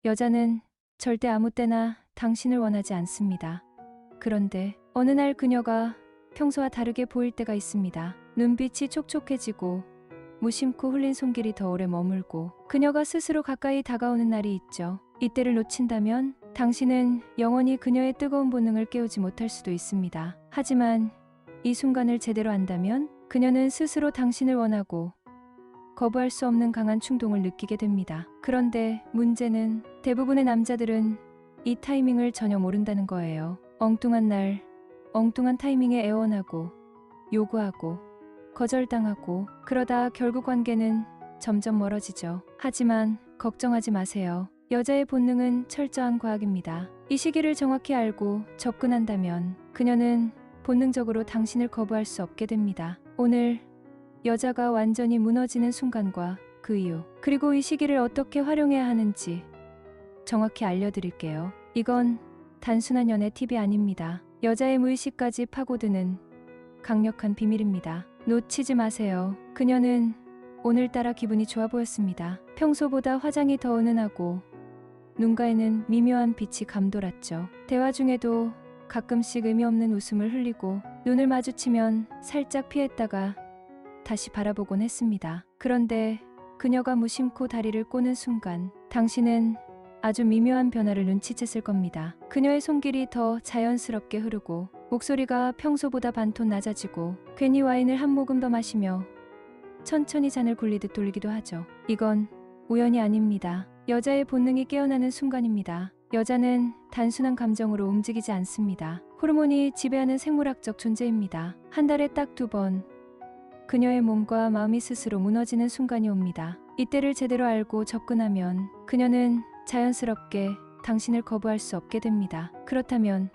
여자는 절대 아무 때나 당신을 원하지 않습니다. 그런데 어느 날 그녀가 평소와 다르게 보일 때가 있습니다. 눈빛이 촉촉해지고 무심코 흘린 손길이 더 오래 머물고 그녀가 스스로 가까이 다가오는 날이 있죠. 이때를 놓친다면 당신은 영원히 그녀의 뜨거운 본능을 깨우지 못할 수도 있습니다. 하지만 이 순간을 제대로 안다면 그녀는 스스로 당신을 원하고 거부할 수 없는 강한 충동을 느끼게 됩니다. 그런데 문제는 대부분의 남자들은 이 타이밍을 전혀 모른다는 거예요. 엉뚱한 날, 엉뚱한 타이밍에 애원하고 요구하고 거절당하고 그러다 결국 관계는 점점 멀어지죠. 하지만 걱정하지 마세요. 여자의 본능은 철저한 과학입니다. 이 시기를 정확히 알고 접근한다면 그녀는 본능적으로 당신을 거부할 수 없게 됩니다. 오늘 여자가 완전히 무너지는 순간과 그 이유, 그리고 이 시기를 어떻게 활용해야 하는지 정확히 알려드릴게요. 이건 단순한 연애 팁이 아닙니다. 여자의 무의식까지 파고드는 강력한 비밀입니다. 놓치지 마세요. 그녀는 오늘따라 기분이 좋아 보였습니다. 평소보다 화장이 더 은은하고 눈가에는 미묘한 빛이 감돌았죠. 대화 중에도 가끔씩 의미 없는 웃음을 흘리고 눈을 마주치면 살짝 피했다가 다시 바라보곤 했습니다. 그런데 그녀가 무심코 다리를 꼬는 순간 당신은 아주 미묘한 변화를 눈치챘을 겁니다. 그녀의 손길이 더 자연스럽게 흐르고 목소리가 평소보다 반톤 낮아지고 괜히 와인을 한 모금 더 마시며 천천히 잔을 굴리듯 돌리기도 하죠. 이건 우연이 아닙니다. 여자의 본능이 깨어나는 순간입니다. 여자는 단순한 감정으로 움직이지 않습니다. 호르몬이 지배하는 생물학적 존재입니다. 한 달에 딱 2번 그녀의 몸과 마음이 스스로 무너지는 순간이 옵니다. 이때를 제대로 알고 접근하면 그녀는 자연스럽게 당신을 거부할 수 없게 됩니다. 그렇다면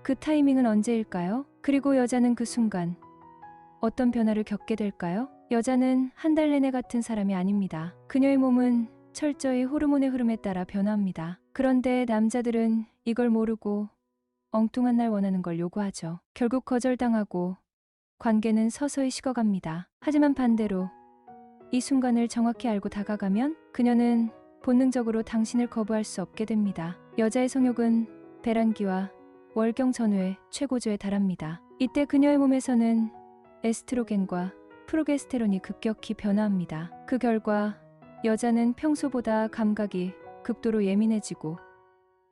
그 타이밍은 언제일까요? 그리고 여자는 그 순간 어떤 변화를 겪게 될까요? 여자는 한 달 내내 같은 사람이 아닙니다. 그녀의 몸은 철저히 호르몬의 흐름에 따라 변화합니다. 그런데 남자들은 이걸 모르고 엉뚱한 날 원하는 걸 요구하죠. 결국 거절당하고 관계는 서서히 식어갑니다. 하지만 반대로 이 순간을 정확히 알고 다가가면 그녀는 본능적으로 당신을 거부할 수 없게 됩니다. 여자의 성욕은 배란기와 월경 전후의 최고조에 달합니다. 이때 그녀의 몸에서는 에스트로겐과 프로게스테론이 급격히 변화합니다. 그 결과 여자는 평소보다 감각이 극도로 예민해지고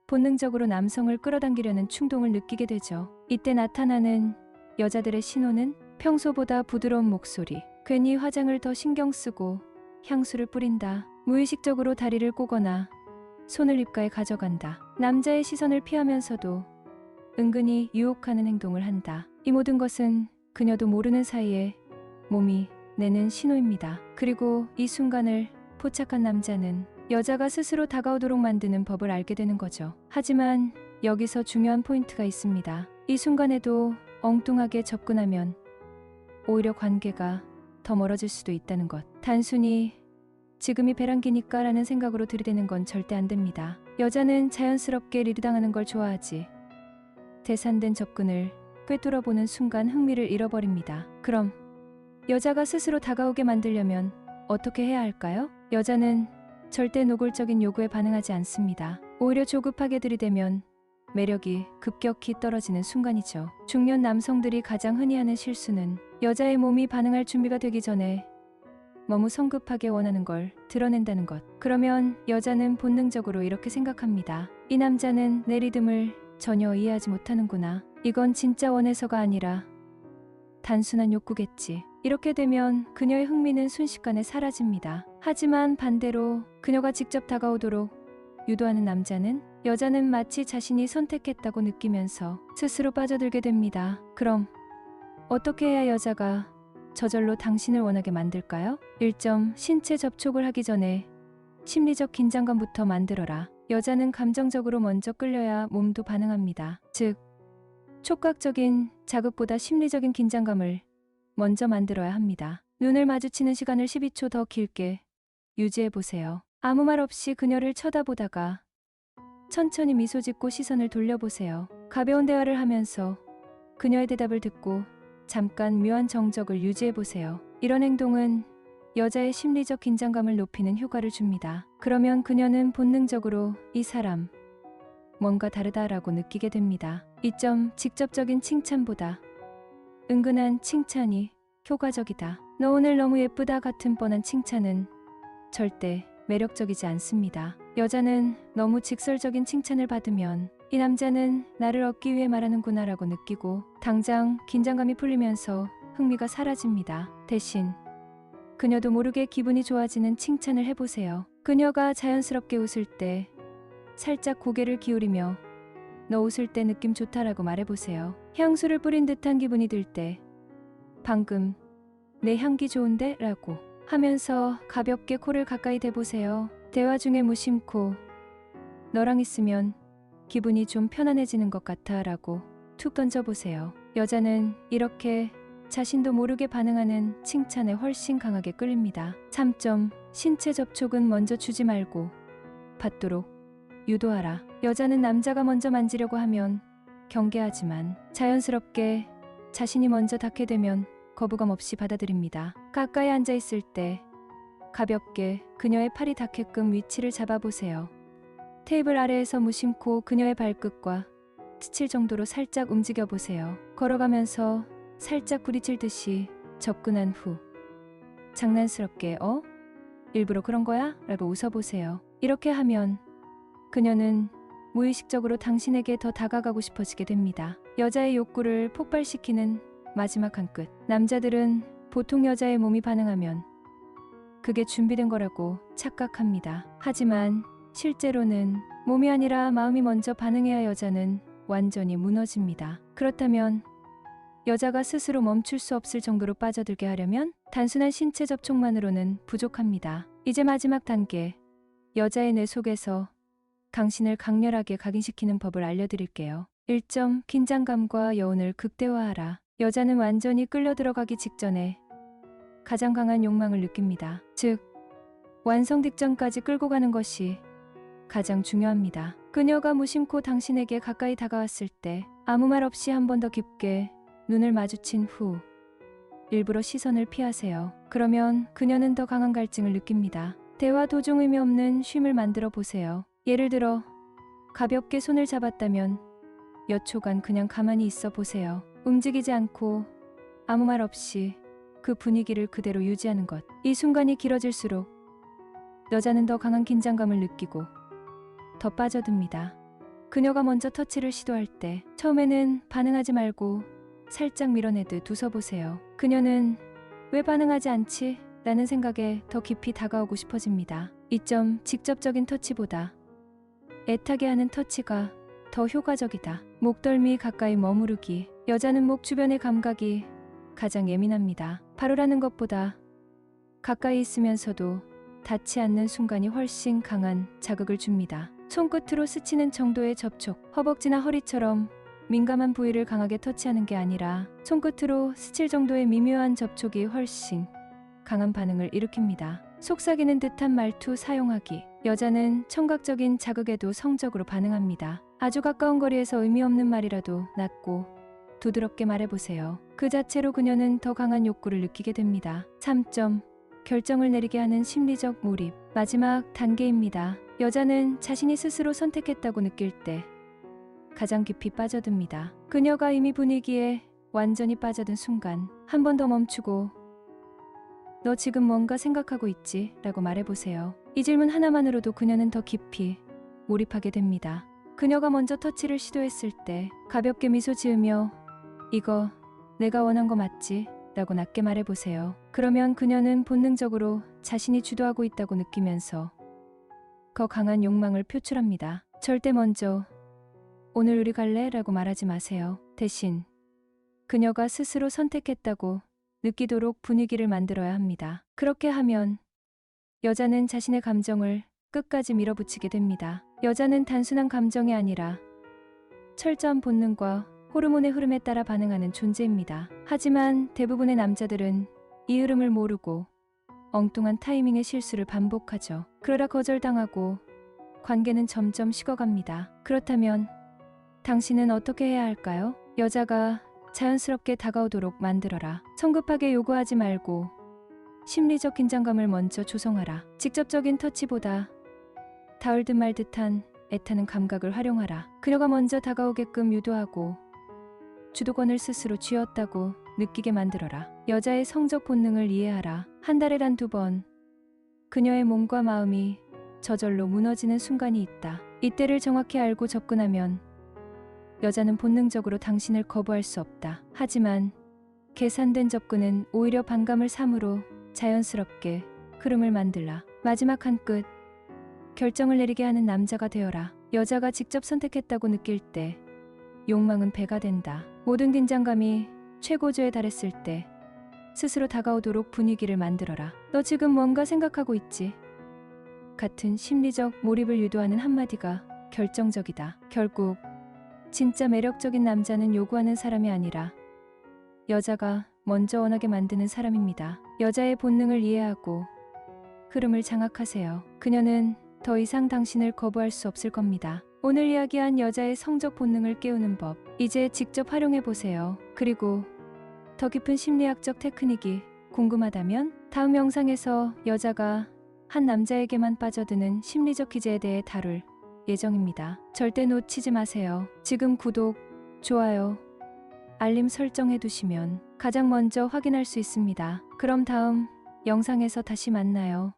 본능적으로 남성을 끌어당기려는 충동을 느끼게 되죠. 이때 나타나는 여자들의 신호는 평소보다 부드러운 목소리, 괜히 화장을 더 신경 쓰고 향수를 뿌린다, 무의식적으로 다리를 꼬거나 손을 입가에 가져간다, 남자의 시선을 피하면서도 은근히 유혹하는 행동을 한다. 이 모든 것은 그녀도 모르는 사이에 몸이 내는 신호입니다. 그리고 이 순간을 포착한 남자는 여자가 스스로 다가오도록 만드는 법을 알게 되는 거죠. 하지만 여기서 중요한 포인트가 있습니다. 이 순간에도 엉뚱하게 접근하면 오히려 관계가 더 멀어질 수도 있다는 것. 단순히 지금이 배란기니까 라는 생각으로 들이대는 건 절대 안 됩니다. 여자는 자연스럽게 리드당하는 걸 좋아하지 계산된 접근을 꿰뚫어보는 순간 흥미를 잃어버립니다. 그럼 여자가 스스로 다가오게 만들려면 어떻게 해야 할까요? 여자는 절대 노골적인 요구에 반응하지 않습니다. 오히려 조급하게 들이대면 매력이 급격히 떨어지는 순간이죠. 중년 남성들이 가장 흔히 하는 실수는 여자의 몸이 반응할 준비가 되기 전에 너무 성급하게 원하는 걸 드러낸다는 것. 그러면 여자는 본능적으로 이렇게 생각합니다. 이 남자는 내 리듬을 전혀 이해하지 못하는구나. 이건 진짜 원해서가 아니라 단순한 욕구겠지. 이렇게 되면 그녀의 흥미는 순식간에 사라집니다. 하지만 반대로 그녀가 직접 다가오도록 유도하는 남자는 여자는 마치 자신이 선택했다고 느끼면서 스스로 빠져들게 됩니다. 그럼 어떻게 해야 여자가 저절로 당신을 원하게 만들까요? 1점. 신체 접촉을 하기 전에 심리적 긴장감부터 만들어라. 여자는 감정적으로 먼저 끌려야 몸도 반응합니다. 즉, 촉각적인 자극보다 심리적인 긴장감을 먼저 만들어야 합니다. 눈을 마주치는 시간을 12초 더 길게 유지해보세요. 아무 말 없이 그녀를 쳐다보다가 천천히 미소 짓고 시선을 돌려보세요. 가벼운 대화를 하면서 그녀의 대답을 듣고 잠깐 묘한 정적을 유지해보세요. 이런 행동은 여자의 심리적 긴장감을 높이는 효과를 줍니다. 그러면 그녀는 본능적으로 이 사람 뭔가 다르다라고 느끼게 됩니다. 이 점 직접적인 칭찬보다 은근한 칭찬이 효과적이다. 너 오늘 너무 예쁘다 같은 뻔한 칭찬은 절대 매력적이지 않습니다. 여자는 너무 직설적인 칭찬을 받으면 이 남자는 나를 얻기 위해 말하는구나라고 느끼고 당장 긴장감이 풀리면서 흥미가 사라집니다. 대신 그녀도 모르게 기분이 좋아지는 칭찬을 해보세요. 그녀가 자연스럽게 웃을 때 살짝 고개를 기울이며 너 웃을 때 느낌 좋다라고 말해보세요. 향수를 뿌린 듯한 기분이 들 때 방금 내 향기 좋은데? 라고 하면서 가볍게 코를 가까이 대보세요. 대화 중에 무심코 너랑 있으면 기분이 좀 편안해지는 것 같아 라고 툭 던져보세요. 여자는 이렇게 자신도 모르게 반응하는 칭찬에 훨씬 강하게 끌립니다. 3점. 신체 접촉은 먼저 주지 말고 받도록 유도하라. 여자는 남자가 먼저 만지려고 하면 경계하지만 자연스럽게 자신이 먼저 닿게 되면 거부감 없이 받아들입니다. 가까이 앉아 있을 때 가볍게 그녀의 팔이 닿게끔 위치를 잡아보세요. 테이블 아래에서 무심코 그녀의 발끝과 스칠 정도로 살짝 움직여 보세요. 걸어가면서 살짝 부딪힐 듯이 접근한 후 장난스럽게 일부러 그런 거야? 라고 웃어보세요. 이렇게 하면 그녀는 무의식적으로 당신에게 더 다가가고 싶어지게 됩니다. 여자의 욕구를 폭발시키는 마지막 한 끝. 남자들은 보통 여자의 몸이 반응하면 그게 준비된 거라고 착각합니다. 하지만 실제로는 몸이 아니라 마음이 먼저 반응해야 여자는 완전히 무너집니다. 그렇다면 여자가 스스로 멈출 수 없을 정도로 빠져들게 하려면 단순한 신체 접촉만으로는 부족합니다. 이제 마지막 단계. 여자의 뇌 속에서 당신을 강렬하게 각인시키는 법을 알려드릴게요. 1점. 긴장감과 여운을 극대화하라. 여자는 완전히 끌려 들어가기 직전에 가장 강한 욕망을 느낍니다. 즉, 완성 직전까지 끌고 가는 것이 가장 중요합니다. 그녀가 무심코 당신에게 가까이 다가왔을 때 아무 말 없이 한 번 더 깊게 눈을 마주친 후 일부러 시선을 피하세요. 그러면 그녀는 더 강한 갈증을 느낍니다. 대화 도중 의미 없는 쉼을 만들어 보세요. 예를 들어 가볍게 손을 잡았다면 몇 초간 그냥 가만히 있어 보세요. 움직이지 않고 아무 말 없이 그 분위기를 그대로 유지하는 것. 이 순간이 길어질수록 여자는 더 강한 긴장감을 느끼고 더 빠져듭니다. 그녀가 먼저 터치를 시도할 때 처음에는 반응하지 말고 살짝 밀어내듯 웃어보세요. 그녀는 왜 반응하지 않지? 라는 생각에 더 깊이 다가오고 싶어집니다. 이 점 직접적인 터치보다 애타게 하는 터치가 더 효과적이다. 목덜미 가까이 머무르기. 여자는 목 주변의 감각이 가장 예민합니다. 바로라는 것보다 가까이 있으면서도 닿지 않는 순간이 훨씬 강한 자극을 줍니다. 손끝으로 스치는 정도의 접촉, 허벅지나 허리처럼 민감한 부위를 강하게 터치하는 게 아니라 손끝으로 스칠 정도의 미묘한 접촉이 훨씬 강한 반응을 일으킵니다. 속삭이는 듯한 말투 사용하기. 여자는 청각적인 자극에도 성적으로 반응합니다. 아주 가까운 거리에서 의미 없는 말이라도 낮고 부드럽게 말해보세요. 그 자체로 그녀는 더 강한 욕구를 느끼게 됩니다. 3점. 결정을 내리게 하는 심리적 몰입. 마지막 단계입니다. 여자는 자신이 스스로 선택했다고 느낄 때 가장 깊이 빠져듭니다. 그녀가 이미 분위기에 완전히 빠져든 순간 한 번 더 멈추고 너 지금 뭔가 생각하고 있지? 라고 말해보세요. 이 질문 하나만으로도 그녀는 더 깊이 몰입하게 됩니다. 그녀가 먼저 터치를 시도했을 때 가볍게 미소 지으며 이거 내가 원한 거 맞지? 라고 낮게 말해보세요. 그러면 그녀는 본능적으로 자신이 주도하고 있다고 느끼면서 더 강한 욕망을 표출합니다. 절대 먼저 오늘 우리 갈래? 라고 말하지 마세요. 대신 그녀가 스스로 선택했다고 느끼도록 분위기를 만들어야 합니다. 그렇게 하면 여자는 자신의 감정을 끝까지 밀어붙이게 됩니다. 여자는 단순한 감정이 아니라 철저한 본능과 호르몬의 흐름에 따라 반응하는 존재입니다. 하지만 대부분의 남자들은 이 흐름을 모르고 엉뚱한 타이밍의 실수를 반복하죠. 그러다 거절당하고 관계는 점점 식어갑니다. 그렇다면 당신은 어떻게 해야 할까요? 여자가 자연스럽게 다가오도록 만들어라. 성급하게 요구하지 말고 심리적 긴장감을 먼저 조성하라. 직접적인 터치보다 닿을 듯 말 듯한 애타는 감각을 활용하라. 그녀가 먼저 다가오게끔 유도하고 주도권을 스스로 쥐었다고 느끼게 만들어라. 여자의 성적 본능을 이해하라. 한 달에 단 2번 그녀의 몸과 마음이 저절로 무너지는 순간이 있다. 이때를 정확히 알고 접근하면 여자는 본능적으로 당신을 거부할 수 없다. 하지만 계산된 접근은 오히려 반감을 삼으로 자연스럽게 흐름을 만들라. 마지막 한 끗 결정을 내리게 하는 남자가 되어라. 여자가 직접 선택했다고 느낄 때 욕망은 배가 된다. 모든 긴장감이 최고조에 달했을 때 스스로 다가오도록 분위기를 만들어라. 너 지금 뭔가 생각하고 있지? 같은 심리적 몰입을 유도하는 한마디가 결정적이다. 결국 진짜 매력적인 남자는 요구하는 사람이 아니라 여자가 먼저 원하게 만드는 사람입니다. 여자의 본능을 이해하고 흐름을 장악하세요. 그녀는 더 이상 당신을 거부할 수 없을 겁니다. 오늘 이야기한 여자의 성적 본능을 깨우는 법, 이제 직접 활용해 보세요. 그리고 더 깊은 심리학적 테크닉이 궁금하다면 다음 영상에서 여자가 한 남자에게만 빠져드는 심리적 기제에 대해 다룰 예정입니다. 절대 놓치지 마세요. 지금 구독, 좋아요, 알림 설정해 두시면 가장 먼저 확인할 수 있습니다. 그럼 다음 영상에서 다시 만나요.